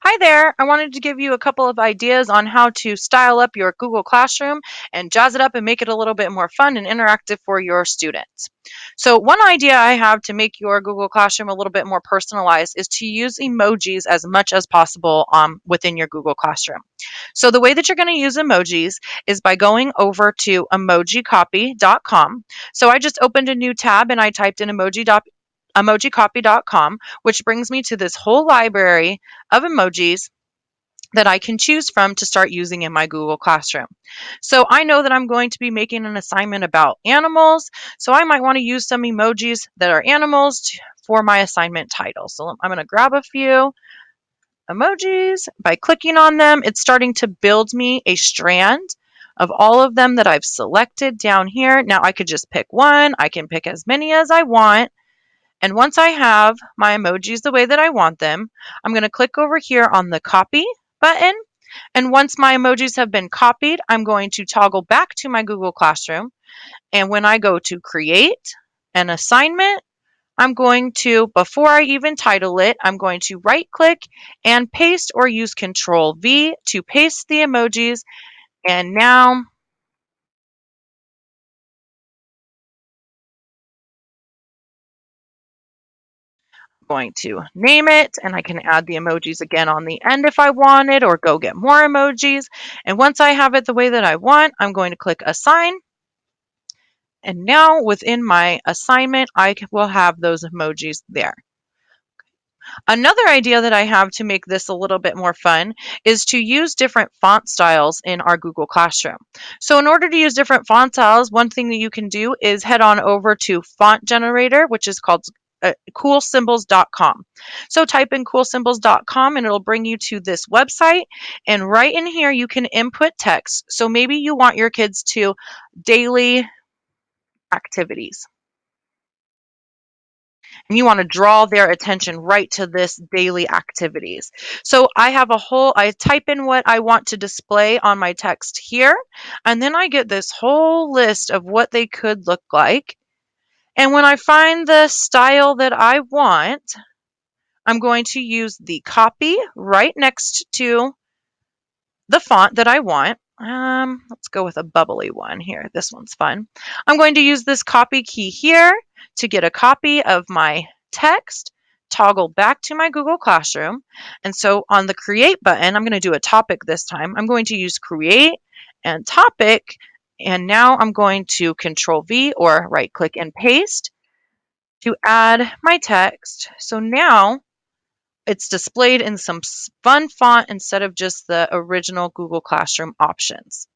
Hi there. I wanted to give you a couple of ideas on how to style up your Google Classroom and jazz it up and make it a little bit more fun and interactive for your students. So, one idea I have to make your Google Classroom a little bit more personalized is to use emojis as much as possible within your Google Classroom. So, the way that you're going to use emojis is by going over to emojicopy.com. So, I just opened a new tab and I typed in emojicopy.com, which brings me to this whole library of emojis that I can choose from to start using in my Google Classroom. So I know that I'm going to be making an assignment about animals, so I might want to use some emojis that are animals for my assignment title. So I'm going to grab a few emojis. By clicking on them, it's starting to build me a strand of all of them that I've selected down here. Now I could just pick one. I can pick as many as I want. And once I have my emojis the way that I want them, I'm going to click over here on the copy button. And once my emojis have been copied, I'm going to toggle back to my Google Classroom. And when I go to create an assignment, I'm going to, before I even title it, I'm going to right click and paste or use Control V to paste the emojis. And now going to name it, and I can add the emojis again on the end if I wanted, or go get more emojis. And once I have it the way that I want, I'm going to click assign. And now within my assignment, I will have those emojis there. Another idea that I have to make this a little bit more fun is to use different font styles in our Google Classroom. So in order to use different font styles, one thing that you can do is head on over to Font Generator, which is called coolsymbols.com. So type in coolsymbols.com and it'll bring you to this website. And right in here, you can input text. So maybe you want your kids to daily activities, and you want to draw their attention right to this daily activities. So I type in what I want to display on my text here, and then I get this whole list of what they could look like. And when I find the style that I want, I'm going to use the copy right next to the font that I want. Let's go with a bubbly one here. This one's fun. I'm going to use this copy key here to get a copy of my text, toggle back to my Google Classroom. And so on the create button, I'm going to do a topic this time. I'm going to use create and topic. And now I'm going to Control V or right click and paste to add my text. So now it's displayed in some fun font instead of just the original Google Classroom options.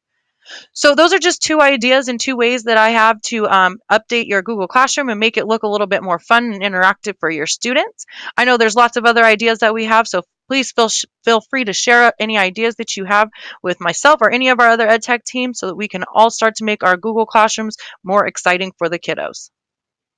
So those are just two ideas and two ways that I have to update your Google Classroom and make it look a little bit more fun and interactive for your students. I know there's lots of other ideas that we have, so please feel free to share any ideas that you have with myself or any of our other EdTech teams so that we can all start to make our Google Classrooms more exciting for the kiddos.